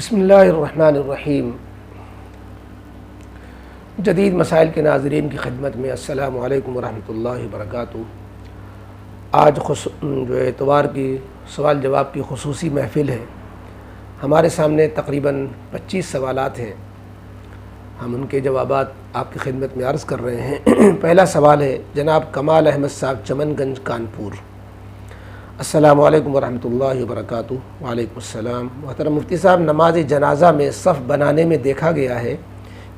بسم اللہ الرحمن الرحیم۔ جدید مسائل کے ناظرین کی خدمت میں السلام علیکم ورحمۃ اللہ وبرکاتہ۔ آج جو اتوار کی سوال جواب کی خصوصی محفل ہے۔ ہمارے سامنے تقریباً 25 سوالات ہیں، ہم ان کے جوابات آپ کی خدمت میں عرض کر رہے ہیں۔ پہلا سوال ہے جناب کمال احمد صاحب چمن گنج کانپور۔ السلام علیکم ورحمۃ اللہ وبرکاتہ۔ وعلیکم السلام۔ محترم مفتی صاحب، نماز جنازہ میں صف بنانے میں دیکھا گیا ہے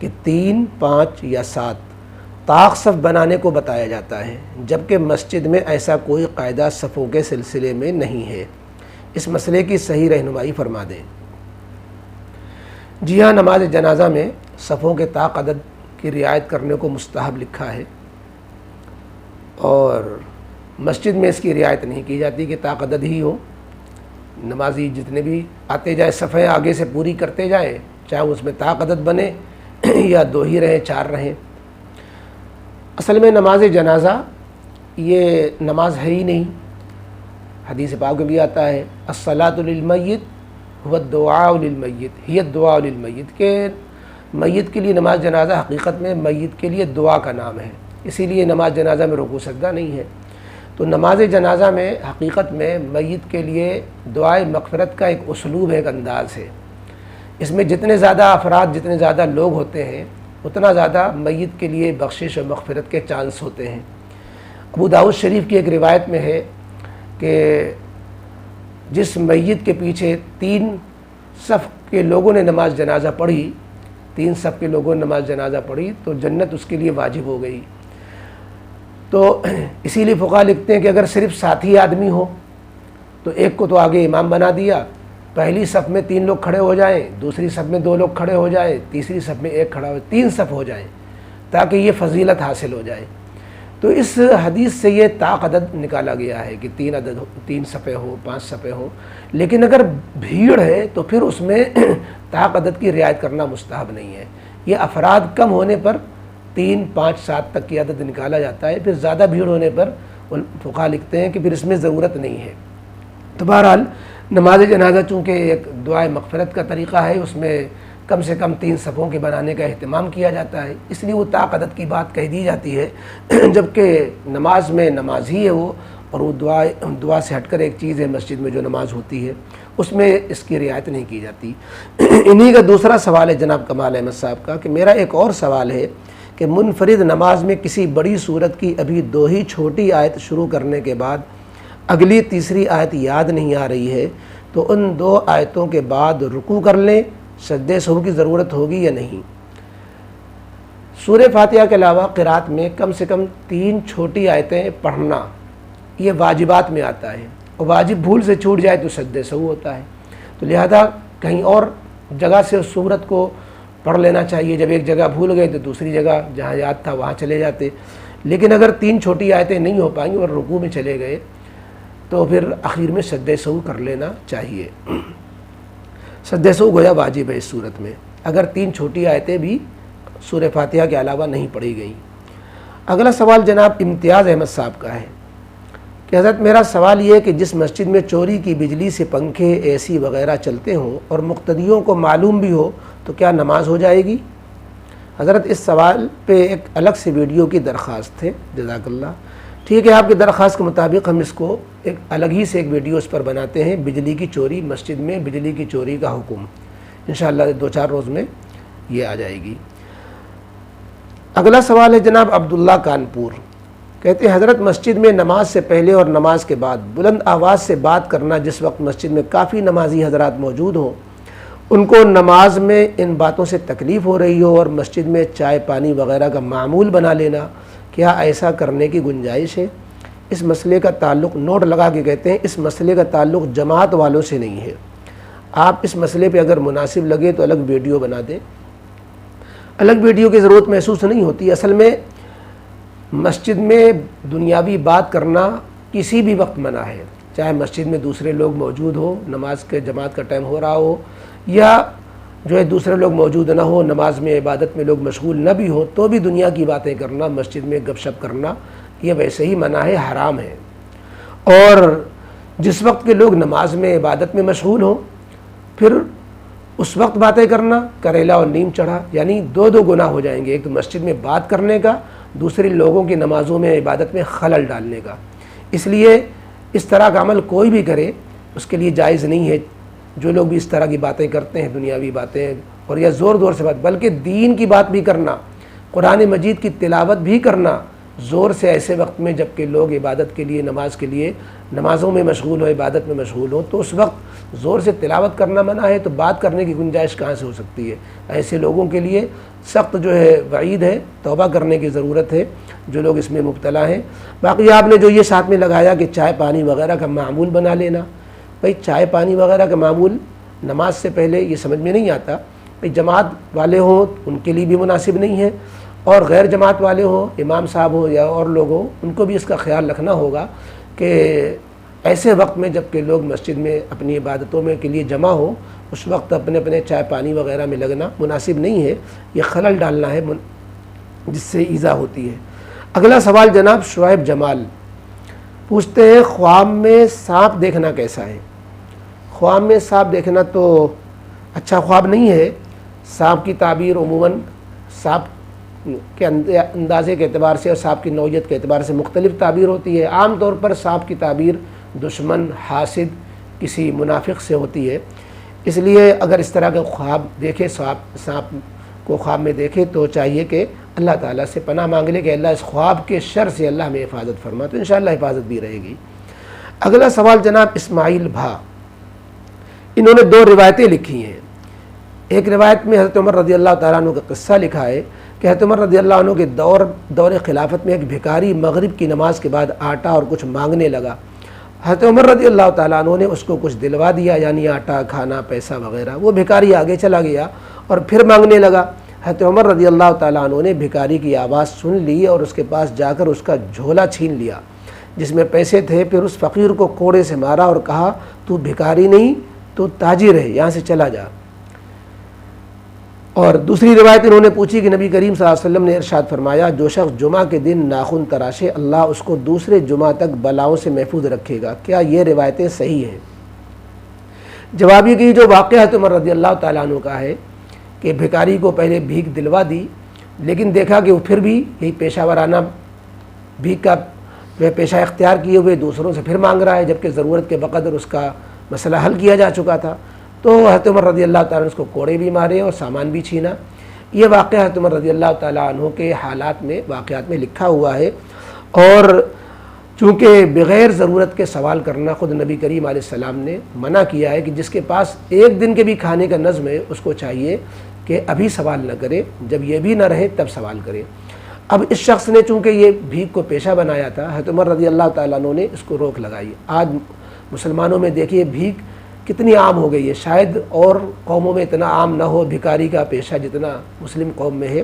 کہ 3، 5 یا 7 طاق صف بنانے کو بتایا جاتا ہے، جبکہ مسجد میں ایسا کوئی قاعدہ صفوں کے سلسلے میں نہیں ہے۔ اس مسئلے کی صحیح رہنمائی فرما دیں۔ جی ہاں، نماز جنازہ میں صفوں کے طاق عدد کی رعایت کرنے کو مستحب لکھا ہے، اور مسجد میں اس کی رعایت نہیں کی جاتی کہ طاق عدد ہی ہو۔ نمازی جتنے بھی آتے جائیں صفیں آگے سے پوری کرتے جائیں، چاہے اس میں طاق عدد بنے یا 2 ہی رہیں، 4 رہیں۔ اصل میں نماز جنازہ یہ نماز ہے ہی نہیں۔ حدیث پاک میں بھی آتا ہے الصلاۃ للمیت هو الدعاء للمیت ہی الدعاء للمیت، کہ میت کے لیے نماز جنازہ حقیقت میں میت کے لیے دعا کا نام ہے، اسی لیے نماز جنازہ میں رکوع سجدہ نہیں ہے۔ تو نماز جنازہ میں حقیقت میں میت کے لیے دعائے مغفرت کا ایک اسلوب ہے، ایک انداز ہے۔ اس میں جتنے زیادہ افراد، جتنے زیادہ لوگ ہوتے ہیں، اتنا زیادہ میت کے لیے بخشش و مغفرت کے چانس ہوتے ہیں۔ ابو داؤد شریف کی ایک روایت میں ہے کہ جس میت کے پیچھے 3 صف کے لوگوں نے نماز جنازہ پڑھی، 3 صف کے لوگوں نے نماز جنازہ پڑھی تو جنت اس کے لیے واجب ہو گئی۔ تو اسی لیے فقہا لکھتے ہیں کہ اگر صرف ساتھی آدمی ہو تو ایک کو تو آگے امام بنا دیا، پہلی صف میں 3 لوگ کھڑے ہو جائیں، دوسری صف میں 2 لوگ کھڑے ہو جائیں، تیسری صف میں 1 کھڑا ہو، 3 صف ہو جائیں تاکہ یہ فضیلت حاصل ہو جائے۔ تو اس حدیث سے یہ طاق عدد نکالا گیا ہے کہ 3 صفیں ہو، 5 صفیں ہو۔ لیکن اگر بھیڑ ہے تو پھر اس میں طاق عدد کی رعایت کرنا مستحب نہیں ہے۔ یہ افراد کم ہونے پر 3، 5، 7 تک کی عدد نکالا جاتا ہے، پھر زیادہ بھیڑ ہونے پر فقہا لکھتے ہیں کہ پھر اس میں ضرورت نہیں ہے۔ تو بہرحال نماز جنازہ چونکہ ایک دعائے مغفرت کا طریقہ ہے، اس میں کم سے کم 3 صفوں کے بنانے کا اہتمام کیا جاتا ہے، اس لیے وہ طاق عدد کی بات کہہ دی جاتی ہے، جبکہ نماز میں نماز ہی ہے وہ، اور وہ دعا سے ہٹ کر ایک چیز ہے مسجد میں جو نماز ہوتی ہے، اس میں اس کی رعایت نہیں کی جاتی۔ انہی کا دوسرا سوال ہے جناب کمال احمد صاحب کا کہ میرا ایک اور سوال ہے کہ منفرد نماز میں کسی بڑی سورت کی ابھی 2 ہی چھوٹی آیت شروع کرنے کے بعد اگلی تیسری آیت یاد نہیں آ رہی ہے، تو ان 2 آیتوں کے بعد رکوع کر لیں، سجدے سہو کی ضرورت ہوگی یا نہیں؟ سورہ فاتحہ کے علاوہ قرات میں کم سے کم 3 چھوٹی آیتیں پڑھنا یہ واجبات میں آتا ہے، اور واجب بھول سے چھوٹ جائے تو سجدے سہو ہوتا ہے، تو لہذا کہیں اور جگہ سے اس سورت کو پڑھ لینا چاہیے۔ جب ایک جگہ بھول گئے تو دوسری جگہ جہاں یاد تھا وہاں چلے جاتے۔ لیکن اگر 3 چھوٹی آیتیں نہیں ہو پائیں اور رکوع میں چلے گئے تو پھر آخر میں سجدہ سہو کر لینا چاہیے۔ سجدہ سہو گویا واجب ہے اس صورت میں، اگر 3 چھوٹی آیتیں بھی سورہ فاتحہ کے علاوہ نہیں پڑھی گئیں۔ اگلا سوال جناب امتیاز احمد صاحب کا ہے کہ حضرت میرا سوال یہ ہے کہ جس مسجد میں چوری کی بجلی سے پنکھے، اے سی وغیرہ چلتے ہوں اور مقتدیوں کو معلوم بھی ہو تو کیا نماز ہو جائے گی؟ حضرت اس سوال پہ ایک الگ سے ویڈیو کی درخواست ہے، جزاک اللہ۔ ٹھیک ہے، آپ کی درخواست کے مطابق ہم اس کو ایک الگ ہی سے ایک ویڈیو اس پر بناتے ہیں، بجلی کی چوری، مسجد میں بجلی کی چوری کا حکم، انشاءاللہ 2-4 روز میں یہ آ جائے گی۔ اگلا سوال ہے جناب عبداللہ کانپور، کہتے ہیں حضرت مسجد میں نماز سے پہلے اور نماز کے بعد بلند آواز سے بات کرنا، جس وقت مسجد میں کافی نمازی حضرات موجود ہوں، ان کو نماز میں ان باتوں سے تکلیف ہو رہی ہو اور مسجد میں چائے پانی وغیرہ کا معمول بنا لینا، کیا ایسا کرنے کی گنجائش ہے؟ اس مسئلے کا تعلق، نوٹ لگا کے کہتے ہیں، اس مسئلے کا تعلق جماعت والوں سے نہیں ہے۔ آپ اس مسئلے پہ اگر مناسب لگے تو الگ ویڈیو بنا دیں۔ الگ ویڈیو کی ضرورت محسوس نہیں ہوتی۔ اصل میں مسجد میں دنیاوی بات کرنا کسی بھی وقت منع ہے، چاہے مسجد میں دوسرے لوگ موجود ہو، نماز کے جماعت کا ٹائم ہو رہا ہو، یا جو ہے دوسرے لوگ موجود نہ ہو، نماز میں عبادت میں لوگ مشغول نہ بھی ہوں، تو بھی دنیا کی باتیں کرنا، مسجد میں گپ شپ کرنا یہ ویسے ہی منع ہے، حرام ہے۔ اور جس وقت کے لوگ نماز میں عبادت میں مشغول ہوں، پھر اس وقت باتیں کرنا کریلا اور نیم چڑھا، یعنی دو دو گناہ ہو جائیں گے، ایک تو مسجد میں بات کرنے کا، دوسری لوگوں کی نمازوں میں عبادت میں خلل ڈالنے کا۔ اس لیے اس طرح کا عمل کوئی بھی کرے اس کے لیے جائز نہیں ہے۔ جو لوگ بھی اس طرح کی باتیں کرتے ہیں، دنیاوی باتیں اور یا زور زور سے بات، بلکہ دین کی بات بھی کرنا، قرآن مجید کی تلاوت بھی کرنا زور سے ایسے وقت میں جب کہ لوگ عبادت کے لیے، نماز کے لیے نمازوں میں مشغول ہو، عبادت میں مشغول ہو، تو اس وقت زور سے تلاوت کرنا منع ہے، تو بات کرنے کی گنجائش کہاں سے ہو سکتی ہے؟ ایسے لوگوں کے لیے سخت جو ہے وعید ہے، توبہ کرنے کی ضرورت ہے جو لوگ اس میں مبتلا ہیں۔ باقی آپ نے جو یہ ساتھ میں لگایا کہ چائے پانی وغیرہ کا معمول بنا لینا، بھئی چائے پانی وغیرہ کا معمول نماز سے پہلے یہ سمجھ میں نہیں آتا۔ بھئی جماعت والے ہوں ان کے لیے بھی مناسب نہیں ہے، اور غیر جماعت والے ہوں، امام صاحب ہوں یا اور لوگ ہوں، ان کو بھی اس کا خیال رکھنا ہوگا کہ ایسے وقت میں جب کہ لوگ مسجد میں اپنی عبادتوں میں کے لیے جمع ہوں، اس وقت اپنے اپنے چائے پانی وغیرہ میں لگنا مناسب نہیں ہے، یہ خلل ڈالنا ہے جس سے ایذا ہوتی ہے۔ اگلا سوال جناب شعیب جمال پوچھتے ہیں، خواب میں سانپ دیکھنا کیسا ہے؟ خواب میں سانپ دیکھنا تو اچھا خواب نہیں ہے۔ سانپ کی تعبیر عموماً سانپ کے اندازے کے اعتبار سے اور سانپ کی نوعیت کے اعتبار سے مختلف تعبیر ہوتی ہے۔ عام طور پر سانپ کی تعبیر دشمن، حاسد، کسی منافق سے ہوتی ہے۔ اس لیے اگر اس طرح کا خواب دیکھے، سانپ کو خواب میں دیکھے تو چاہیے کہ اللہ تعالیٰ سے پناہ مانگ لے کہ اللہ اس خواب کے شر سے اللہ ہمیں حفاظت فرما، تو انشاءاللہ حفاظت بھی رہے گی۔ اگلا سوال جناب اسماعیل بھا، انہوں نے دو روایتیں لکھی ہیں۔ ایک روایت میں حضرت عمر رضی اللہ تعالیٰ عنہ کا قصہ لکھا ہے کہ حضرت عمر رضی اللہ عنہ کے دور خلافت میں ایک بھکاری مغرب کی نماز کے بعد آٹا اور کچھ مانگنے لگا۔ حضرت عمر رضی اللہ تعالیٰ عنہ نے اس کو کچھ دلوا دیا، یعنی آٹا، کھانا، پیسہ وغیرہ۔ وہ بھکاری آگے چلا گیا اور پھر مانگنے لگا۔ حضرت عمر رضی اللہ تعالیٰ عنہ نے بھکاری کی آواز سن لی اور اس کے پاس جا کر اس کا جھولا چھین لیا جس میں پیسے تھے، پھر اس فقیر کو کوڑے سے مارا اور کہا، تو بھکاری نہیں، تو تاجر ہے، یہاں سے چلا جا۔ اور دوسری روایت انہوں نے پوچھی کہ نبی کریم صلی اللہ علیہ وسلم نے ارشاد فرمایا، جو شخص جمعہ کے دن ناخن تراشے اللہ اس کو دوسرے جمعہ تک بلاؤں سے محفوظ رکھے گا۔ کیا یہ روایتیں صحیح ہیں؟ جواب یہ کہ جو واقعہ ہے عمر رضی اللہ تعالیٰ عنہ کا ہے کہ بھکاری کو پہلے بھیک دلوا دی، لیکن دیکھا کہ وہ پھر بھی یہی پیشہ ورانہ بھیک کا پیشہ اختیار کیے ہوئے دوسروں سے پھر مانگ رہا ہے، جبکہ ضرورت کے بقدر اس کا مسئلہ حل کیا جا چکا تھا، تو حضرت عمر رضی اللہ تعالیٰ عنہ اس کو کوڑے بھی مارے اور سامان بھی چھینا۔ یہ واقعہ حضرت عمر رضی اللہ تعالیٰ عنہ کے واقعات میں لکھا ہوا ہے، اور چونکہ بغیر ضرورت کے سوال کرنا خود نبی کریم علیہ السلام نے منع کیا ہے کہ جس کے پاس ایک دن کے بھی کھانے کا نظم ہے اس کو چاہیے کہ ابھی سوال نہ کرے، جب یہ بھی نہ رہے تب سوال کرے۔ اب اس شخص نے چونکہ یہ بھیک کو پیشہ بنایا تھا، حضرت عمر رضی اللہ تعالیٰ عنہ نے اس کو روک لگائی۔ آج مسلمانوں میں دیکھیے بھیک کتنی عام ہو گئی ہے، شاید اور قوموں میں اتنا عام نہ ہو بھکاری کا پیشہ جتنا مسلم قوم میں ہے۔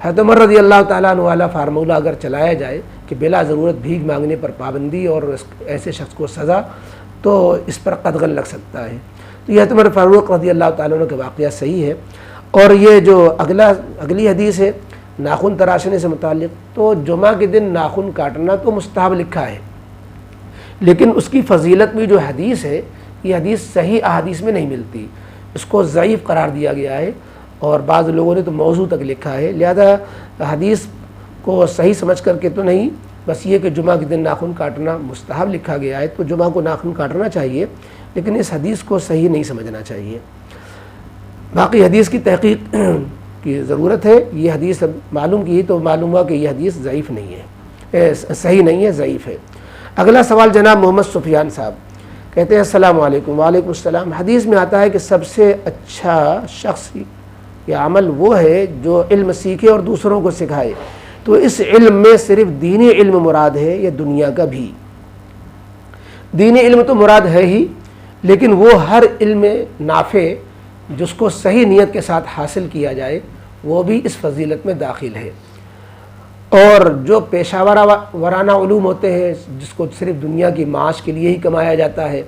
حضرت عمر رضی اللہ تعالیٰ عنہ والا فارمولہ اگر چلایا جائے کہ بلا ضرورت بھیک مانگنے پر پابندی اور ایسے شخص کو سزا، تو اس پر قدغن لگ سکتا ہے۔ تو یہ حضرت عمر فاروق رضی اللہ تعالیٰ عنہ کا واقعہ صحیح ہے۔ اور یہ جو اگلی حدیث ہے ناخن تراشنے سے متعلق، تو جمعہ کے دن ناخن کاٹنا تو مستحب لکھا ہے، لیکن اس کی فضیلت میں جو حدیث ہے یہ حدیث صحیح احادیث میں نہیں ملتی، اس کو ضعیف قرار دیا گیا ہے، اور بعض لوگوں نے تو موضوع تک لکھا ہے۔ لہذا حدیث کو صحیح سمجھ کر کے تو نہیں، بس یہ کہ جمعہ کے دن ناخن کاٹنا مستحب لکھا گیا ہے تو جمعہ کو ناخن کاٹنا چاہیے، لیکن اس حدیث کو صحیح نہیں سمجھنا چاہیے۔ باقی حدیث کی تحقیق کی ضرورت ہے۔ یہ حدیث معلوم کی تو معلوم ہوا کہ یہ حدیث ضعیف نہیں ہے، صحیح نہیں ہے، ضعیف ہے۔ اگلا سوال جناب محمد سفیان صاحب کہتے ہیں، السلام علیکم۔ وعلیکم السلام۔ حدیث میں آتا ہے کہ سب سے اچھا شخص یا عمل وہ ہے جو علم سیکھے اور دوسروں کو سکھائے، تو اس علم میں صرف دینی علم مراد ہے یا دنیا کا بھی؟ دینی علم تو مراد ہے ہی، لیکن وہ ہر علم نافع جس کو صحیح نیت کے ساتھ حاصل کیا جائے وہ بھی اس فضیلت میں داخل ہے۔ اور جو پیشہ ورانہ علوم ہوتے ہیں جس کو صرف دنیا کی معاش کے لیے ہی کمایا جاتا ہے،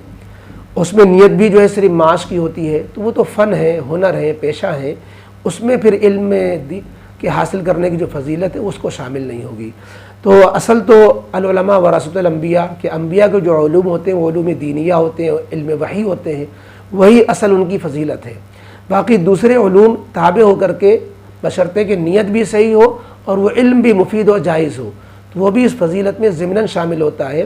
اس میں نیت بھی جو ہے صرف معاش کی ہوتی ہے، تو وہ تو فن ہے، ہنر ہے، پیشہ ہے، اس میں پھر علم کے حاصل کرنے کی جو فضیلت ہے اس کو شامل نہیں ہوگی۔ تو اصل تو العلماء ورثۃ الانبیاء کہ انبیاء کے جو علوم ہوتے ہیں وہ علوم دینیہ ہوتے ہیں، علم وحی ہوتے ہیں، وہی اصل ان کی فضیلت ہے۔ باقی دوسرے علوم تابع ہو کر کے بشرطے کہ نیت بھی صحیح ہو اور وہ علم بھی مفید و جائز ہو تو وہ بھی اس فضیلت میں ضمناً شامل ہوتا ہے۔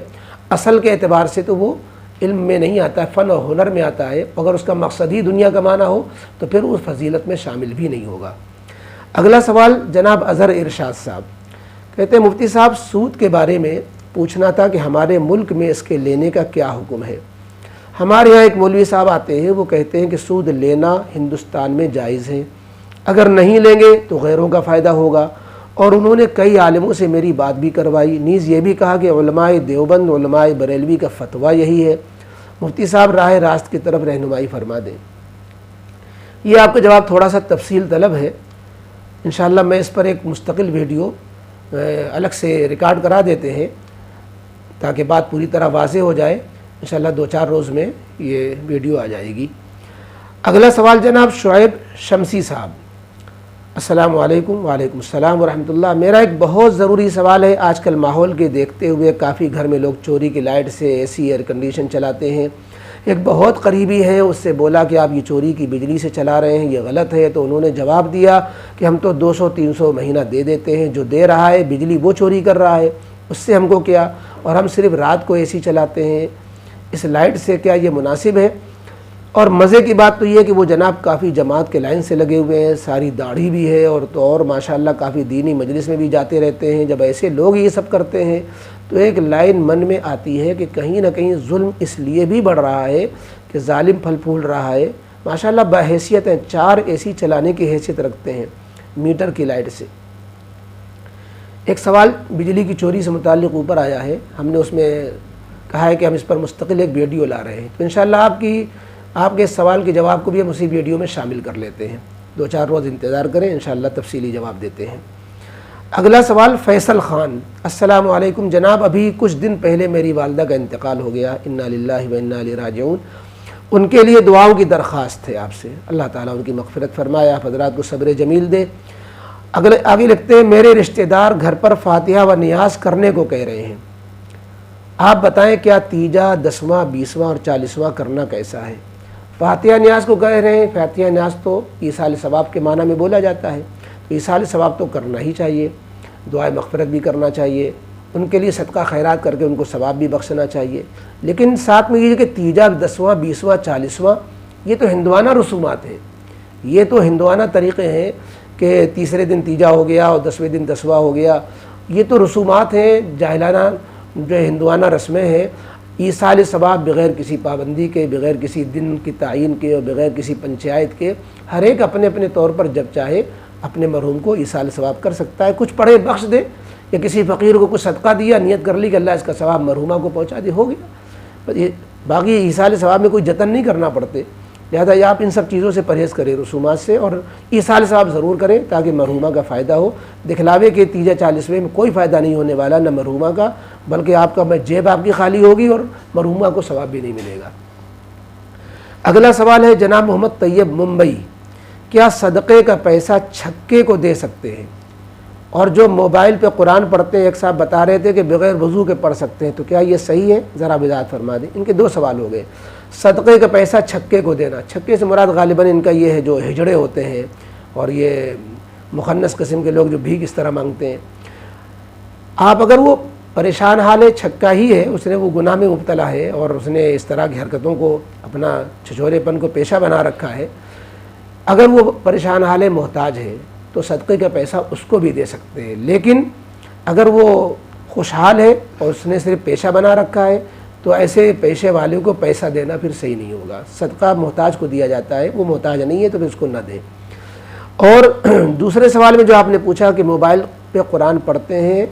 اصل کے اعتبار سے تو وہ علم میں نہیں آتا ہے، فن اور ہنر میں آتا ہے، اگر اس کا مقصد ہی دنیا کمانا ہو تو پھر اس فضیلت میں شامل بھی نہیں ہوگا۔ اگلا سوال جناب اظہر ارشاد صاحب کہتے ہیں مفتی صاحب سود کے بارے میں پوچھنا تھا کہ ہمارے ملک میں اس کے لینے کا کیا حکم ہے؟ ہمارے یہاں ایک مولوی صاحب آتے ہیں، وہ کہتے ہیں کہ سود لینا ہندوستان میں جائز ہے، اگر نہیں لیں گے تو غیروں کا فائدہ ہوگا، اور انہوں نے کئی عالموں سے میری بات بھی کروائی، نیز یہ بھی کہا کہ علماء دیوبند علماء بریلوی کا فتویٰ یہی ہے، مفتی صاحب راہ راست کی طرف رہنمائی فرما دیں۔ یہ آپ کا جواب تھوڑا سا تفصیل طلب ہے، انشاءاللہ میں اس پر ایک مستقل ویڈیو الگ سے ریکارڈ کرا دیتے ہیں تاکہ بات پوری طرح واضح ہو جائے، انشاءاللہ 2-4 روز میں یہ ویڈیو آ جائے گی۔ اگلا سوال جناب شعیب شمسی صاحب، السلام علیکم۔ وعلیکم السلام ورحمۃ اللہ۔ میرا ایک بہت ضروری سوال ہے، آج کل ماحول کے دیکھتے ہوئے کافی گھر میں لوگ چوری کی لائٹ سے اے سی ایئر کنڈیشن چلاتے ہیں، ایک بہت قریبی ہے، اس سے بولا کہ آپ یہ چوری کی بجلی سے چلا رہے ہیں، یہ غلط ہے، تو انہوں نے جواب دیا کہ ہم تو 200-300 مہینہ دے دیتے ہیں، جو دے رہا ہے بجلی وہ چوری کر رہا ہے، اس سے ہم کو کیا، اور ہم صرف رات کو اے سی چلاتے ہیں، اس لائٹ سے کیا یہ مناسب ہے؟ اور مزے کی بات تو یہ ہے کہ وہ جناب کافی جماعت کے لائن سے لگے ہوئے ہیں، ساری داڑھی بھی ہے، اور ماشاءاللہ کافی دینی مجلس میں بھی جاتے رہتے ہیں۔ جب ایسے لوگ یہ سب کرتے ہیں تو ایک لائن من میں آتی ہے کہ کہیں نہ کہیں ظلم اس لیے بھی بڑھ رہا ہے کہ ظالم پھل پھول رہا ہے۔ ماشاءاللہ باحیثیت ہیں، 4 اے سی چلانے کی حیثیت رکھتے ہیں میٹر کی لائٹ سے۔ ایک سوال بجلی کی چوری سے متعلق اوپر آیا ہے، ہم نے اس میں کہا ہے کہ ہم اس پر مستقل ایک ویڈیو لا رہے ہیں، تو انشاءاللہ آپ کے اس سوال کے جواب کو بھی ہم اسی ویڈیو میں شامل کر لیتے ہیں، 2-4 روز انتظار کریں، انشاءاللہ تفصیلی جواب دیتے ہیں۔ اگلا سوال فیصل خان، السلام علیکم جناب، ابھی کچھ دن پہلے میری والدہ کا انتقال ہو گیا، انا للہ و انا الیہ راجعون، ان کے لیے دعاؤں کی درخواست ہے آپ سے، اللہ تعالیٰ ان کی مغفرت فرمائے، آپ حضرات کو صبر جمیل دے۔ آگے لکھتے ہیں میرے رشتہ دار گھر پر فاتحہ و نیاز کرنے کو کہہ رہے ہیں، آپ بتائیں کیا تیجا 10واں 20واں اور 40واں کرنا کیسا ہے؟ فاتحہ نیاز کو کہہ رہے ہیں، فاتحہ نیاز تو ایصال ثواب کے معنی میں بولا جاتا ہے، تو ایصال ثواب تو کرنا ہی چاہیے، دعائے مغفرت بھی کرنا چاہیے، ان کے لیے صدقہ خیرات کر کے ان کو ثواب بھی بخشنا چاہیے، لیکن ساتھ میں یہ کہ تیجا 10واں 20واں 40واں یہ تو ہندوانہ رسومات ہیں، یہ تو ہندوانہ طریقے ہیں کہ تیسرے دن تیجا ہو گیا اور 10ویں دن 10واں ہو گیا، یہ تو رسومات ہیں، جاہلانہ جو ہندوانہ رسمیں ہیں۔ ایصال ثواب بغیر کسی پابندی کے، بغیر کسی دن کی تعین کے اور بغیر کسی پنچایت کے، ہر ایک اپنے اپنے طور پر جب چاہے اپنے مرحوم کو ایصال ثواب کر سکتا ہے، کچھ پڑھے بخش دے، یا کسی فقیر کو کچھ صدقہ دیا، نیت کر لی کہ اللہ اس کا ثواب مرحومہ کو پہنچا دے، ہو گیا۔ باقی ایصال ثواب میں کوئی جتن نہیں کرنا پڑتے، لہذا یہ آپ ان سب چیزوں سے پرہیز کریں، رسومات سے، اور ایصال ثواب ضرور کریں تاکہ مرحومہ کا فائدہ ہو۔ دکھلاوے کے تیجا 40ویں میں کوئی فائدہ نہیں ہونے والا، نہ مرحومہ کا، بلکہ آپ کا جیب آپ کی خالی ہوگی اور مرحومہ کو ثواب بھی نہیں ملے گا۔ اگلا سوال ہے جناب محمد طیب ممبئی، کیا صدقے کا پیسہ چھکے کو دے سکتے ہیں؟ اور جو موبائل پہ قرآن پڑھتے ہیں، ایک صاحب بتا رہے تھے کہ بغیر وضو کے پڑھ سکتے ہیں، تو کیا یہ صحیح ہے؟ ذرا وضاحت فرما دیں۔ ان کے 2 سوال ہو گئے۔ صدقے کا پیسہ چھکے کو دینا، چھکے سے مراد غالباً ان کا یہ ہے جو ہجڑے ہوتے ہیں اور یہ مخنث قسم کے لوگ جو بھیک اس طرح مانگتے ہیں۔ آپ اگر وہ پریشان حال ہے، چھکا ہی ہے، اس نے وہ گناہ میں مبتلا ہے اور اس نے اس طرح کی حرکتوں کو اپنا چھچورے پن کو پیشہ بنا رکھا ہے، اگر وہ پریشان حال ہے، محتاج ہے، تو صدقے کا پیسہ اس کو بھی دے سکتے ہیں، لیکن اگر وہ خوشحال ہے اور اس نے صرف پیشہ بنا رکھا ہے تو ایسے پیشے والے کو پیسہ دینا پھر صحیح نہیں ہوگا۔ صدقہ محتاج کو دیا جاتا ہے، وہ محتاج نہیں ہے تو پھر اس کو نہ دیں۔ اور دوسرے سوال میں جو آپ نے پوچھا کہ موبائل پہ قرآن پڑھتے ہیں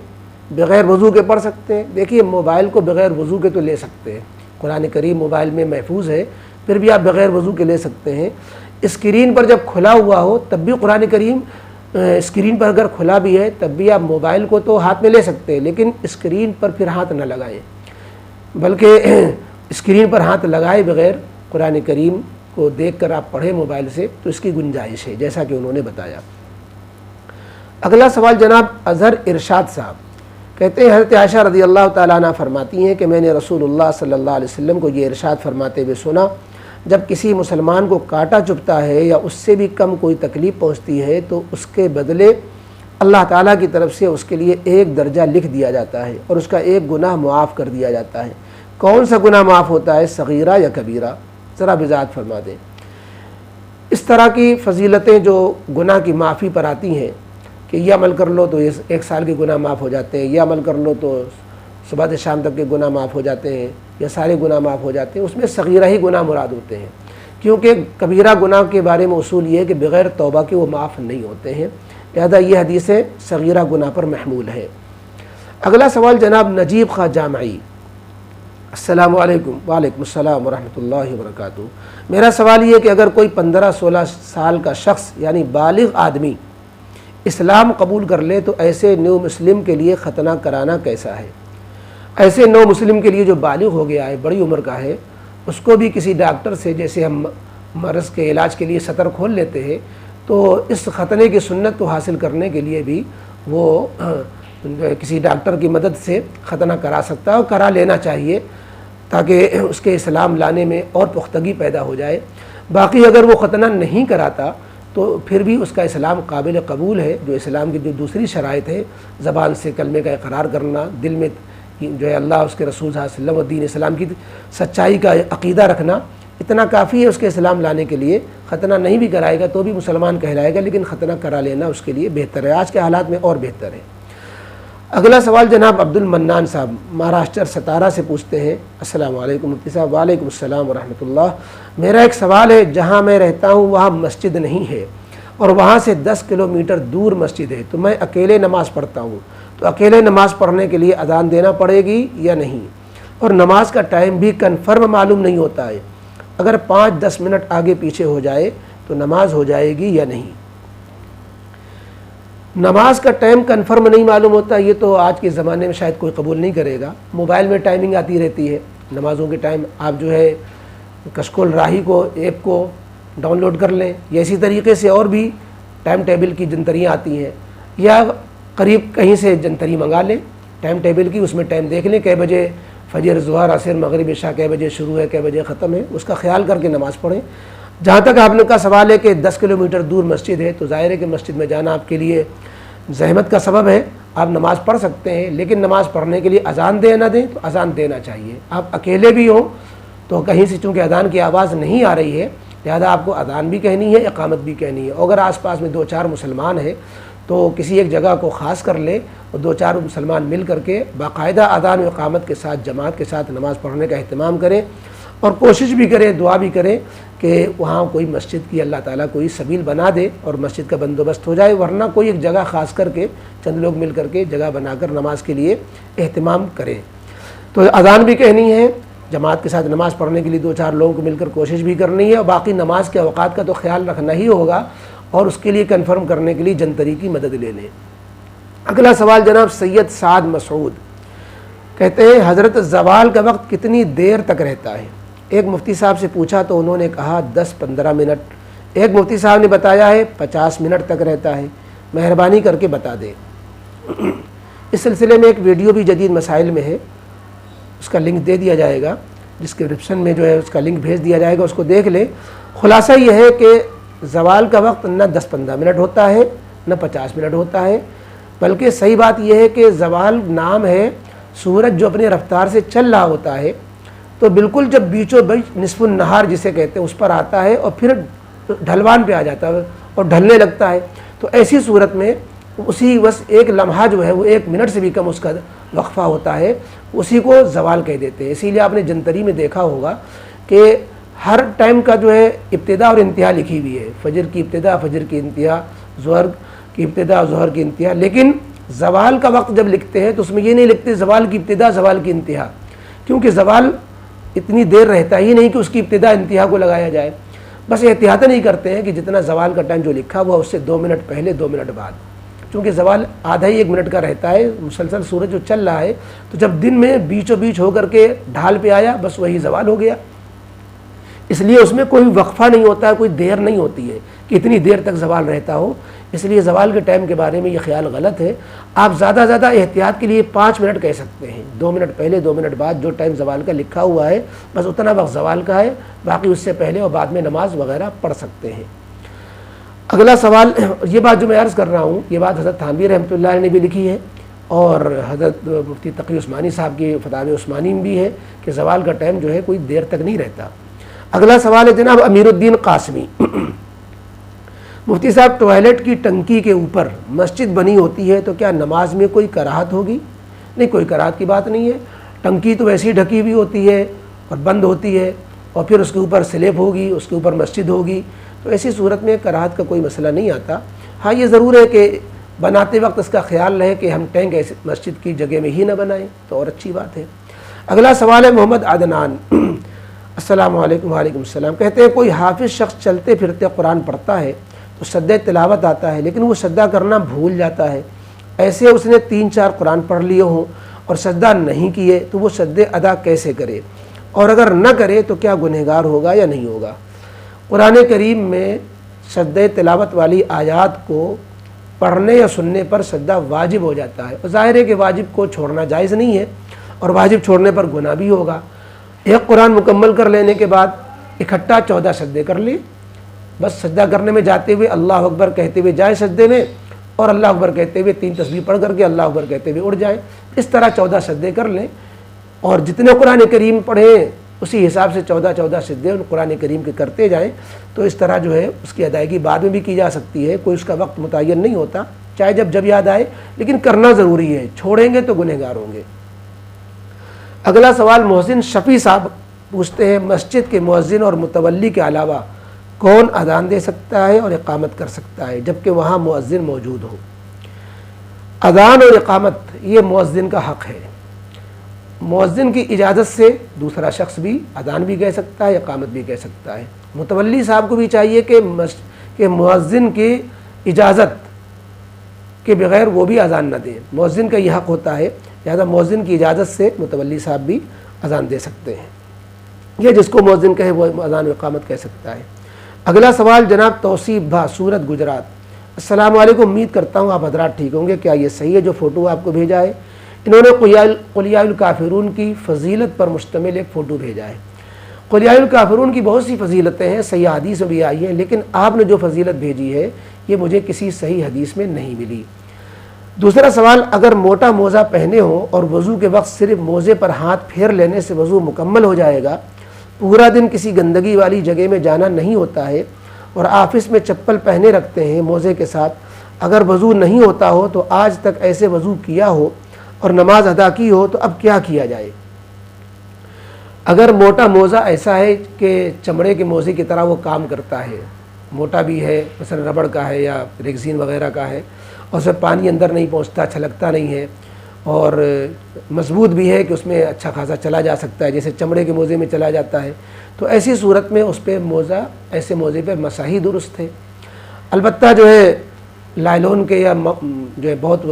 بغیر وضو کے پڑھ سکتے ہیں، دیکھیے موبائل کو بغیر وضو کے تو لے سکتے ہیں، قرآن کریم موبائل میں محفوظ ہے، پھر بھی آپ بغیر وضو کے لے سکتے ہیں۔ اسکرین پر جب کھلا ہوا ہو تب بھی قرآن کریم اسکرین پر اگر کھلا بھی ہے تب بھی آپ موبائل کو تو ہاتھ میں لے سکتے ہیں، لیکن اسکرین پر پھر ہاتھ نہ لگائیں، بلکہ اسکرین پر ہاتھ لگائے بغیر قرآن کریم کو دیکھ کر آپ پڑھیں موبائل سے، تو اس کی گنجائش ہے جیسا کہ انہوں نے بتایا۔ اگلا سوال جناب اظہر ارشاد صاحب کہتے ہیں، حضرت عائشہ رضی اللہ تعالیٰ عنہ فرماتی ہیں کہ میں نے رسول اللہ صلی اللہ علیہ وسلم کو یہ ارشاد فرماتے ہوئے سنا، جب کسی مسلمان کو کاٹا چبھتا ہے یا اس سے بھی کم کوئی تکلیف پہنچتی ہے تو اس کے بدلے اللہ تعالیٰ کی طرف سے اس کے لیے ایک درجہ لکھ دیا جاتا ہے اور اس کا ایک گناہ معاف کر دیا جاتا ہے۔ کون سا گناہ معاف ہوتا ہے، صغیرہ یا کبیرہ؟ ذرا وضاحت فرما دیں۔ اس طرح کی فضیلتیں جو گناہ کی معافی پر آتی ہیں کہ یہ عمل کر لو تو 1 سال کے گناہ معاف ہو جاتے ہیں، یہ عمل کر لو تو صبح سے شام تک کے گناہ معاف ہو جاتے ہیں یا سارے گناہ معاف ہو جاتے ہیں، اس میں صغیرہ ہی گناہ مراد ہوتے ہیں، کیونکہ کبیرہ گناہ کے بارے میں اصول یہ ہے کہ بغیر توبہ کے وہ معاف نہیں ہوتے ہیں، لہذا یہ حدیث صغیرہ گناہ پر محمول ہے۔ اگلا سوال جناب نجیب خواہ جامعی، السلام علیکم۔ وعلیکم السلام ورحمۃ اللہ وبرکاتہ۔ میرا سوال یہ ہے کہ اگر کوئی 15-16 سال کا شخص یعنی بالغ آدمی اسلام قبول کر لے تو ایسے نو مسلم کے لیے ختنہ کرانا کیسا ہے؟ ایسے نو مسلم کے لیے جو بالغ ہو گیا ہے، بڑی عمر کا ہے، اس کو بھی کسی ڈاکٹر سے، جیسے ہم مرض کے علاج کے لیے سطر کھول لیتے ہیں، تو اس ختنے کی سنت کو حاصل کرنے کے لیے بھی وہ کسی ڈاکٹر کی مدد سے ختنہ کرا سکتا ہے اور کرا لینا چاہیے تاکہ اس کے اسلام لانے میں اور پختگی پیدا ہو جائے۔ باقی اگر وہ ختنہ نہیں کراتا تو پھر بھی اس کا اسلام قابل قبول ہے۔ جو اسلام کی جو دوسری شرائط ہے، زبان سے کلمے کا اقرار کرنا، دل میں جو ہے اللہ اس کے رسول صلی اللہ علیہ وسلم اور دین اسلام کی سچائی کا عقیدہ رکھنا، اتنا کافی ہے اس کے اسلام لانے کے لیے۔ ختنہ نہیں بھی کرائے گا تو بھی مسلمان کہلائے گا، لیکن ختنہ کرا لینا اس کے لیے بہتر ہے، آج کے حالات میں اور بہتر ہے۔ اگلا سوال جناب عبد المنان صاحب مہاراشٹر ستارہ سے پوچھتے ہیں، السلام علیکم مفتی صاحب۔ وعلیکم السلام ورحمۃ اللہ۔ میرا ایک سوال ہے، جہاں میں رہتا ہوں وہاں مسجد نہیں ہے اور وہاں سے 10 کلومیٹر دور مسجد ہے، تو میں اکیلے نماز پڑھتا ہوں، تو اکیلے نماز پڑھنے کے لیے اذان دینا پڑے گی یا نہیں؟ اور نماز کا ٹائم بھی کنفرم معلوم نہیں ہوتا ہے، اگر 5-10 منٹ آگے پیچھے ہو جائے تو نماز ہو جائے گی یا نہیں؟ نماز کا ٹائم کنفرم نہیں معلوم ہوتا، یہ تو آج کے زمانے میں شاید کوئی قبول نہیں کرے گا۔ موبائل میں ٹائمنگ آتی رہتی ہے نمازوں کے ٹائم، آپ جو ہے کشکول راہی کو ایپ کو ڈاؤن لوڈ کر لیں، یا اسی طریقے سے اور بھی ٹائم ٹیبل کی جنتریاں آتی ہیں، یا قریب کہیں سے جنتری منگا لیں ٹائم ٹیبل کی، اس میں ٹائم دیکھ لیں کہ بجے فجر ظہر عصر مغرب عشاء کہ بجے شروع ہے کہ بجے ختم ہے، اس کا خیال کر کے نماز پڑھیں۔ جہاں تک آپ نے کا سوال ہے کہ 10 کلومیٹر دور مسجد ہے، تو ظاہر ہے کہ مسجد میں جانا آپ کے لیے زحمت کا سبب ہے، آپ نماز پڑھ سکتے ہیں، لیکن نماز پڑھنے کے لیے اذان دیں نہ دیں تو اذان دینا چاہیے۔ آپ اکیلے بھی ہوں تو کہیں سے چونکہ اذان کی آواز نہیں آ رہی ہے، لہذا آپ کو اذان بھی کہنی ہے، اقامت بھی کہنی ہے۔ اگر آس پاس میں 2-4 مسلمان ہیں تو کسی ایک جگہ کو خاص کر لے اور 2-4 مسلمان مل کر کے باقاعدہ اذان و اقامت کے ساتھ جماعت کے ساتھ نماز پڑھنے کا اہتمام کریں، اور کوشش بھی کریں، دعا بھی کریں کہ وہاں کوئی مسجد کی اللہ تعالیٰ کوئی سبیل بنا دے اور مسجد کا بندوبست ہو جائے، ورنہ کوئی ایک جگہ خاص کر کے چند لوگ مل کر کے جگہ بنا کر نماز کے لیے اہتمام کریں۔ تو اذان بھی کہنی ہے، جماعت کے ساتھ نماز پڑھنے کے لیے 2-4 لوگوں کو مل کر کوشش بھی کرنی ہے، اور باقی نماز کے اوقات کا تو خیال رکھنا ہی ہوگا، اور اس کے لیے کنفرم کرنے کے لیے جنتری کی مدد لے لیں۔ اگلا سوال جناب سید سعد مسعود کہتے ہیں، حضرت زوال کا وقت کتنی دیر تک رہتا ہے؟ ایک مفتی صاحب سے پوچھا تو انہوں نے کہا 10-15 منٹ، ایک مفتی صاحب نے بتایا ہے 50 منٹ تک رہتا ہے، مہربانی کر کے بتا دیں۔ اس سلسلے میں ایک ویڈیو بھی جدید مسائل میں ہے، اس کا لنک دے دیا جائے گا، ڈسکرپشن میں جو ہے اس کا لنک بھیج دیا جائے گا، اس کو دیکھ لیں۔ خلاصہ یہ ہے کہ زوال کا وقت نہ 10-15 منٹ ہوتا ہے نہ 50 منٹ ہوتا ہے، بلکہ صحیح بات یہ ہے کہ زوال نام ہے سورج جو اپنی رفتار سے چل رہا ہوتا ہے، تو بالکل جب بیچوں بیچ نصف النہار جسے کہتے ہیں اس پر آتا ہے اور پھر ڈھلوان پہ آ جاتا ہے اور ڈھلنے لگتا ہے، تو ایسی صورت میں اسی بس ایک لمحہ جو ہے وہ 1 منٹ سے بھی کم اس کا وقفہ ہوتا ہے، اسی کو زوال کہہ دیتے ہیں۔ اسی لیے آپ نے جنتری میں دیکھا ہوگا کہ ہر ٹائم کا جو ہے ابتدا اور انتہا لکھی ہوئی ہے، فجر کی ابتدا فجر کی انتہا، ظہر کی ابتدا ظہر کی انتہا، لیکن زوال کا وقت جب لکھتے ہیں تو اس میں یہ نہیں لکھتے زوال کی ابتدا زوال کی انتہا، کیونکہ زوال اتنی دیر رہتا ہی نہیں کہ اس کی ابتدا انتہا کو لگایا جائے، بس احتیاطاً ہی کرتے ہیں کہ جتنا زوال کا ٹائم جو لکھا ہوا اس سے 2 منٹ پہلے 2 منٹ بعد، چونکہ زوال آدھا ہی 1 منٹ کا رہتا ہے، مسلسل سورج جو چل رہا ہے، تو جب دن میں بیچوں بیچ ہو کر کے ڈھال پہ آیا بس وہی زوال ہو گیا، اس لیے اس میں کوئی وقفہ نہیں ہوتا ہے، کوئی دیر نہیں ہوتی ہے کہ اتنی دیر تک زوال رہتا ہو، اس لیے زوال کے ٹائم کے بارے میں یہ خیال غلط ہے. آپ زیادہ زیادہ احتیاط کے لیے 5 منٹ کہہ سکتے ہیں، 2 منٹ پہلے 2 منٹ بعد، جو ٹائم زوال کا لکھا ہوا ہے بس اتنا وقت زوال کا ہے، باقی اس سے پہلے اور بعد میں نماز وغیرہ پڑھ سکتے ہیں. اگلا سوال، یہ بات جو میں عرض کر رہا ہوں یہ بات حضرت تھانوی رحمۃ اللہ علیہ نے بھی لکھی ہے اور حضرت مفتی تقی عثمانی صاحب کی فتاوی عثمانی میں بھی ہے کہ زوال کا ٹائم جو ہے کوئی دیر تک نہیں رہتا. اگلا سوال ہے جناب امیر الدین قاسمی. مفتی صاحب، ٹوائلٹ کی ٹنکی کے اوپر مسجد بنی ہوتی ہے تو کیا نماز میں کوئی کراہت ہوگی؟ نہیں، کوئی کراہت کی بات نہیں ہے. ٹنکی تو ویسے ہی ڈھکی ہوئی ہوتی ہے اور بند ہوتی ہے، اور پھر اس کے اوپر سلیب ہوگی، اس کے اوپر مسجد ہوگی، تو ایسی صورت میں کراہت کا کوئی مسئلہ نہیں آتا. ہاں یہ ضرور ہے کہ بناتے وقت اس کا خیال رہے کہ ہم ٹینک ایسے مسجد کی جگہ میں ہی نہ بنائیں، تو اور اچھی بات ہے. اگلا سوال ہے محمد عدنان. السلام علیکم. وعلیکم السلام. کہتے ہیں کوئی حافظ شخص چلتے پھرتے قرآن پڑھتا ہے تو سجدہ تلاوت آتا ہے لیکن وہ سجدہ کرنا بھول جاتا ہے. ایسے اس نے 3-4 قرآن پڑھ لیے ہوں اور سجدہ نہیں کیے تو وہ سجدے ادا کیسے کرے، اور اگر نہ کرے تو کیا گنہگار ہوگا یا نہیں ہوگا؟ قرآن کریم میں سجدہ تلاوت والی آیات کو پڑھنے یا سننے پر سجدہ واجب ہو جاتا ہے، اور ظاہر ہے کہ واجب کو چھوڑنا جائز نہیں ہے اور واجب چھوڑنے پر گناہ بھی ہوگا. ایک قرآن مکمل کر لینے کے بعد اکٹھا 14 سجدے کر لیے، بس سجدہ کرنے میں جاتے ہوئے اللہ اکبر کہتے ہوئے جائے سجدے میں، اور اللہ اکبر کہتے ہوئے 3 تسبیح پڑھ کر کے اللہ اکبر کہتے ہوئے اٹھ جائیں. اس طرح 14 سجدے کر لیں، اور جتنے قرآن کریم پڑھیں اسی حساب سے 14 سجدے ان قرآن کریم کے کرتے جائیں. تو اس طرح جو ہے اس کی ادائیگی بعد میں بھی کی جا سکتی ہے، کوئی اس کا وقت متعین نہیں ہوتا، چاہے جب یاد آئے، لیکن کرنا ضروری ہے، چھوڑیں گے تو گنہگار ہوں گے. اگلا سوال محسن شفیع صاحب پوچھتے ہیں، مسجد کے مؤذن اور متولی کے علاوہ کون اذان دے سکتا ہے اور اقامت کر سکتا ہے جبکہ وہاں مؤذن موجود ہو؟ اذان اور اقامت یہ مؤذن کا حق ہے. مؤذن کی اجازت سے دوسرا شخص بھی اذان بھی کہہ سکتا ہے، اقامت بھی کہہ سکتا ہے. متولی صاحب کو بھی چاہیے کہ مؤذن کی اجازت کے بغیر وہ بھی اذان نہ دیں. مؤذن کا یہ حق ہوتا ہے، لہذا مؤذن کی اجازت سے متولی صاحب بھی اذان دے سکتے ہیں. یہ جس کو مؤذن کہے وہ اذان و اقامت کہہ سکتا ہے. اگلا سوال جناب توصیف بھا سورت گجرات. السلام علیکم. امید کرتا ہوں آپ حضرات ٹھیک ہوں گے. کیا یہ صحیح ہے جو فوٹو آپ کو بھیجا ہے؟ انہوں نے قل یا الکافرون کی فضیلت پر مشتمل ایک فوٹو بھیجا ہے. قل یا الکافرون کی بہت سی فضیلتیں ہیں، صحیح حدیث میں بھی آئی ہیں، لیکن آپ نے جو فضیلت بھیجی ہے یہ مجھے کسی صحیح حدیث میں نہیں ملی. دوسرا سوال، اگر موٹا موزہ پہنے ہو اور وضو کے وقت صرف موزے پر ہاتھ پھیر لینے سے وضو مکمل ہو جائے گا، پورا دن کسی گندگی والی جگہ میں جانا نہیں ہوتا ہے اور آفس میں چپل پہنے رکھتے ہیں موزے کے ساتھ، اگر وضو نہیں ہوتا ہو تو آج تک ایسے وضو کیا ہو اور نماز ادا کی ہو تو اب کیا کیا جائے؟ اگر موٹا موزہ ایسا ہے کہ چمڑے کے موزے کی طرح وہ کام کرتا ہے، موٹا بھی ہے، مثلا ربڑ کا ہے یا ریگزین وغیرہ کا ہے، اور اس میں پانی اندر نہیں پہنچتا، چھلکتا نہیں ہے، اور مضبوط بھی ہے کہ اس میں اچھا خاصا چلا جا سکتا ہے جیسے چمڑے کے موزے میں چلا جاتا ہے، تو ایسی صورت میں اس پہ موزہ، ایسے موزے پہ مسح ہی درست ہے. البتہ جو ہے لائلون کے یا جو ہے بہت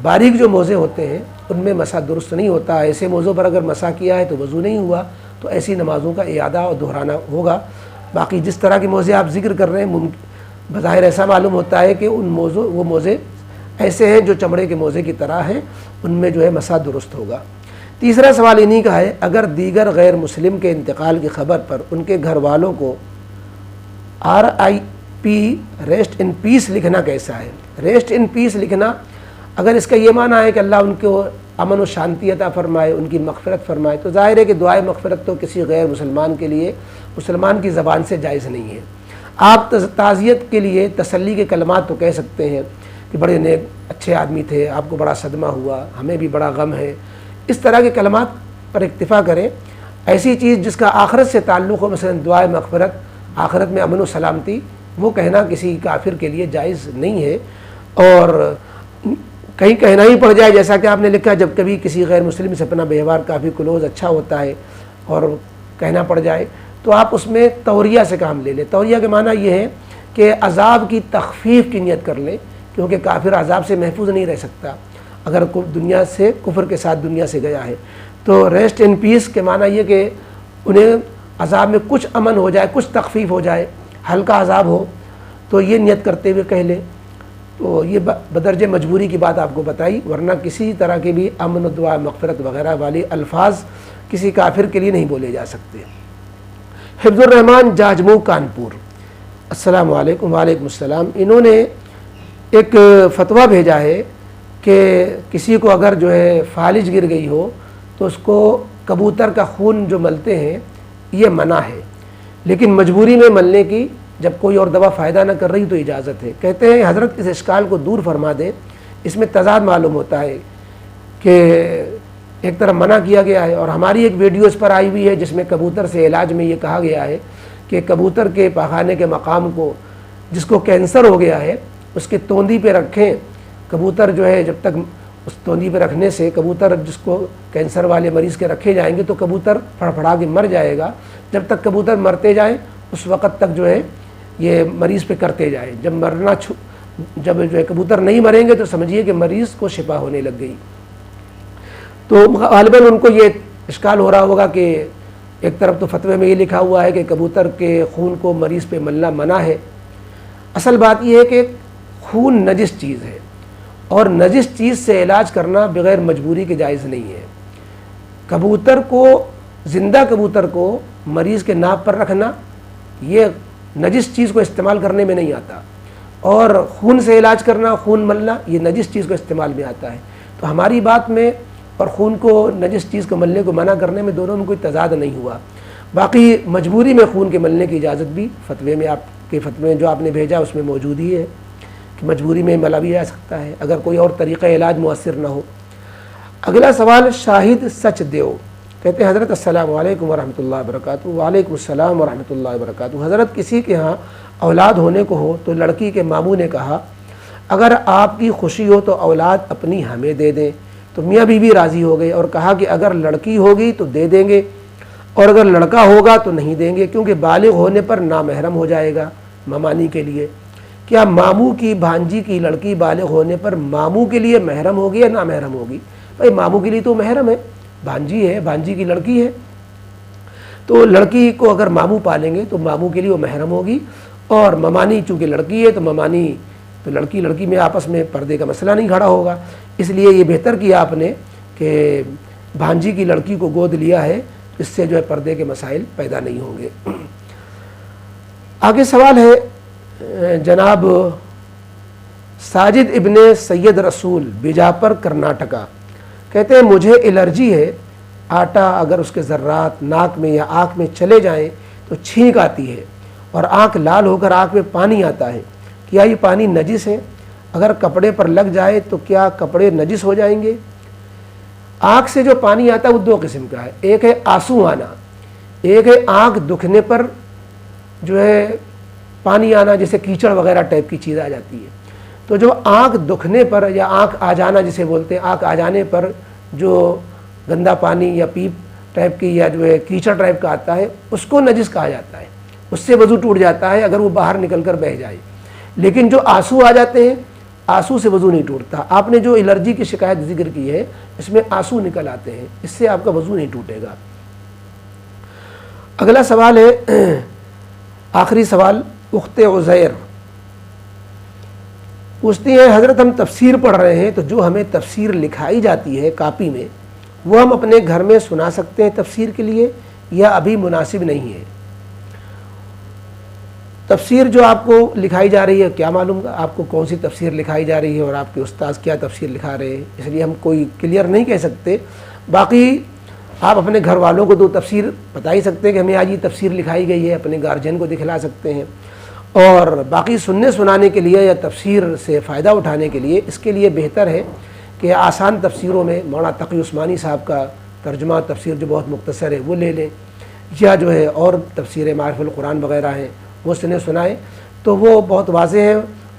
باریک جو موزے ہوتے ہیں ان میں مسح درست نہیں ہوتا. ایسے موزوں پر اگر مسح کیا ہے تو وضو نہیں ہوا، تو ایسی نمازوں کا اعادہ اور دہرانا ہوگا. باقی جس طرح کے موزے آپ ذکر کر رہے ہیں بظاہر ایسا معلوم ہوتا ہے کہ وہ موزے ایسے ہیں جو چمڑے کے موزے کی طرح ہیں، ان میں جو ہے مسح درست ہوگا. تیسرا سوال انہی کا ہے، اگر دیگر غیر مسلم کے انتقال کی خبر پر ان کے گھر والوں کو RIP ریسٹ ان پیس لکھنا کیسا ہے؟ ریسٹ ان پیس لکھنا، اگر اس کا یہ معنی ہے کہ اللہ ان کو امن و شانتی عطا فرمائے، ان کی مغفرت فرمائے، تو ظاہر ہے کہ دعائے مغفرت تو کسی غیر مسلمان کے لیے مسلمان کی زبان سے جائز نہیں ہے. آپ تعزیت کے لیے تسلی کے کلمات تو کہہ سکتے ہیں کہ بڑے نیک اچھے آدمی تھے، آپ کو بڑا صدمہ ہوا، ہمیں بھی بڑا غم ہے، اس طرح کے کلمات پر اکتفا کریں. ایسی چیز جس کا آخرت سے تعلق ہو، مثلا دعائے مغفرت، آخرت میں امن و سلامتی، وہ کہنا کسی کافر کے لیے جائز نہیں ہے. اور کہیں کہنا ہی پڑ جائے جیسا کہ آپ نے لکھا، جب کبھی کسی غیر مسلم سے اپنا ویوہار کافی کلوز اچھا ہوتا ہے اور کہنا پڑ جائے تو آپ اس میں توریہ سے کام لے لیں. توریہ کے معنی یہ ہے کہ عذاب کی تخفیف کی نیت کر لیں، کیونکہ کافر عذاب سے محفوظ نہیں رہ سکتا اگر دنیا سے کفر کے ساتھ دنیا سے گیا ہے. تو ریسٹ ان پیس کے معنی یہ کہ انہیں عذاب میں کچھ امن ہو جائے، کچھ تخفیف ہو جائے، ہلکا عذاب ہو، تو یہ نیت کرتے ہوئے کہہ لیں. تو یہ بدرجہ مجبوری کی بات آپ کو بتائی، ورنہ کسی طرح کے بھی امن و دعا مغفرت وغیرہ والے الفاظ کسی کافر کے لیے نہیں بولے جا سکتے۔ حفظ الرحمان جاجمو کانپور، السلام علیکم۔ وعلیکم السلام۔ انہوں نے ایک فتویٰ بھیجا ہے کہ کسی کو اگر جو ہے فالج گر گئی ہو تو اس کو کبوتر کا خون جو ملتے ہیں یہ منع ہے، لیکن مجبوری میں ملنے کی جب کوئی اور دوا فائدہ نہ کر رہی تو اجازت ہے۔ کہتے ہیں حضرت اس اشکال کو دور فرما دیں، اس میں تضاد معلوم ہوتا ہے کہ ایک طرف منع کیا گیا ہے، اور ہماری ایک ویڈیو اس پر آئی ہوئی ہے جس میں کبوتر سے علاج میں یہ کہا گیا ہے کہ کبوتر کے پاخانے کے مقام کو، جس کو کینسر ہو گیا ہے، اس کے توندی پہ رکھیں۔ کبوتر جو ہے جب تک اس توندی پہ رکھنے سے کبوتر جس کو کینسر والے مریض کے رکھے جائیں گے تو کبوتر پھڑپھڑا کے مر جائے گا۔ جب تک کبوتر مرتے جائیں اس وقت تک جو ہے یہ مریض پہ کرتے جائیں۔ جب جو ہے کبوتر نہیں مریں گے تو سمجھیے کہ مریض کو شفا ہونے لگ گئی۔ تو غالباً ان کو یہ اشکال ہو رہا ہوگا کہ ایک طرف تو فتوے میں یہ لکھا ہوا ہے کہ کبوتر کے خون کو مریض پہ ملنا منع ہے۔ اصل بات یہ ہے کہ خون نجس چیز ہے، اور نجس چیز سے علاج کرنا بغیر مجبوری کے جائز نہیں ہے۔ کبوتر کو، زندہ کبوتر کو مریض کے ناپ پر رکھنا یہ نجس چیز کو استعمال کرنے میں نہیں آتا، اور خون سے علاج کرنا، خون ملنا، یہ نجس چیز کو استعمال میں آتا ہے۔ تو ہماری بات میں اور خون کو، نجس چیز کو ملنے کو منع کرنے میں دونوں میں کوئی تضاد نہیں ہوا۔ باقی مجبوری میں خون کے ملنے کی اجازت بھی فتوے میں، آپ کے فتوے میں جو آپ نے بھیجا اس میں موجود ہی ہے کہ مجبوری میں ملا بھی جا سکتا ہے اگر کوئی اور طریقہ علاج مؤثر نہ ہو۔ اگلا سوال شاہد سچ دیو، کہتے ہیں حضرت السلام علیکم ورحمۃ اللہ وبرکاتہ۔ وعلیکم السلام ورحمۃ اللہ وبرکاتہ۔ حضرت کسی کے ہاں اولاد ہونے کو ہو تو لڑکی کے ماموں نے کہا اگر آپ کی خوشی ہو تو اولاد اپنی ہمیں دے دیں، تو میاں بیوی راضی ہو گئے اور کہا کہ اگر لڑکی ہوگی تو دے دیں گے اور اگر لڑکا ہوگا تو نہیں دیں گے کیونکہ بالغ ہونے پر نامحرم ہو جائے گا ممانی کے لیے۔ کیا ماموں کی بھانجی کی لڑکی بالغ ہونے پر ماموں کے لیے محرم ہوگی یا نامحرم ہوگی؟ بھائی ماموں کے لیے تو محرم ہے، بھانجی ہے، بھانجی کی لڑکی ہے، تو لڑکی کو اگر ماموں پالیں گے تو ماموں کے لیے وہ محرم ہوگی، اور ممانی چونکہ لڑکی ہے تو ممانی تو لڑکی میں آپس میں پردے کا مسئلہ نہیں کھڑا ہوگا۔ اس لیے یہ بہتر کیا آپ نے کہ بھانجی کی لڑکی کو گود لیا ہے، اس سے جو ہے پردے کے مسائل پیدا نہیں ہوں گے۔ آگے سوال ہے جناب ساجد ابن سید رسول بیجاپر کرناٹکا، کہتے ہیں مجھے الرجی ہے، آٹا اگر اس کے ذرات ناک میں یا آنکھ میں چلے جائیں تو چھینک آتی ہے اور آنکھ لال ہو کر آنکھ میں پانی آتا ہے، کیا یہ پانی نجس ہے؟ اگر کپڑے پر لگ جائے تو کیا کپڑے نجس ہو جائیں گے؟ آنکھ سے جو پانی آتا ہے وہ دو قسم کا ہے، ایک ہے آنسو آنا، ایک ہے آنکھ دکھنے پر جو ہے پانی آنا، جیسے کیچڑ وغیرہ ٹائپ کی چیز آ جاتی ہے۔ تو جو آنکھ دکھنے پر یا آنکھ آ جانا جسے بولتے ہیں، آنکھ آ جانے پر جو گندا پانی یا پیپ ٹائپ کی یا جو ہے کیچڑ ٹائپ کا آتا ہے اس کو نجس کہا جاتا ہے، اس سے وضو ٹوٹ جاتا ہے اگر وہ باہر نکل کر بہہ جائے۔ لیکن جو آنسو آ جاتے ہیں، آنسو سے وضو نہیں ٹوٹتا۔ آپ نے جو الرجی کی شکایت ذکر کی ہے اس میں آنسو نکل آتے ہیں، اس سے آپ کا وضو نہیں ٹوٹے گا۔ اگلا سوال ہے آخری سوال اخت عزیر پوچھتی ہیں حضرت ہم تفسیر پڑھ رہے ہیں تو جو ہمیں تفسیر لکھائی جاتی ہے کاپی میں وہ ہم اپنے گھر میں سنا سکتے ہیں تفسیر کے لیے یا ابھی مناسب نہیں ہے؟ تفسیر جو آپ کو لکھائی جا رہی ہے کیا معلوم آپ کو کون سی تفسیر لکھائی جا رہی ہے اور آپ کے استاذ کیا تفسیر لکھا رہے ہیں، اس لیے ہم کوئی کلیئر نہیں کہہ سکتے۔ باقی آپ اپنے گھر والوں کو تو تفسیر بتا ہی سکتے ہیں کہ ہمیں آج یہ تفسیر لکھائی گئی ہے، اپنے گارجین کو دکھلا سکتے ہیں، اور باقی سننے سنانے کے لیے یا تفسیر سے فائدہ اٹھانے کے لیے اس کے لیے بہتر ہے کہ آسان تفسیروں میں مولانا تقی عثمانی صاحب کا ترجمہ تفسیر جو بہت مختصر ہے وہ لے لیں، یا جو ہے اور تفسیر معارف القرآن وغیرہ ہیں وہ سنائیں تو وہ بہت واضح ہے،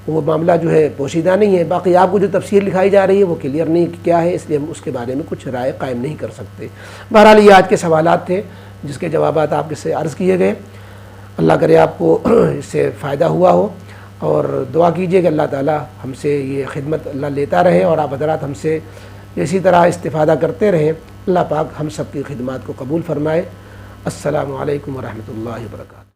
وہ معاملہ جو ہے پوشیدہ نہیں ہے۔ باقی آپ کو جو تفسیر لکھائی جا رہی ہے وہ کلیئر نہیں کیا ہے، اس لیے ہم اس کے بارے میں کچھ رائے قائم نہیں کر سکتے۔ بہرحال یہ آج کے سوالات تھے جس کے جوابات آپ کے سے عرض کیے گئے۔ اللہ کرے آپ کو اس سے فائدہ ہوا ہو، اور دعا کیجئے کہ اللہ تعالی ہم سے یہ خدمت اللہ لیتا رہے اور آپ حضرات ہم سے اسی طرح استفادہ کرتے رہیں۔ اللہ پاک ہم سب کی خدمات کو قبول فرمائے۔ السلام علیکم ورحمۃ اللہ وبرکاتہ۔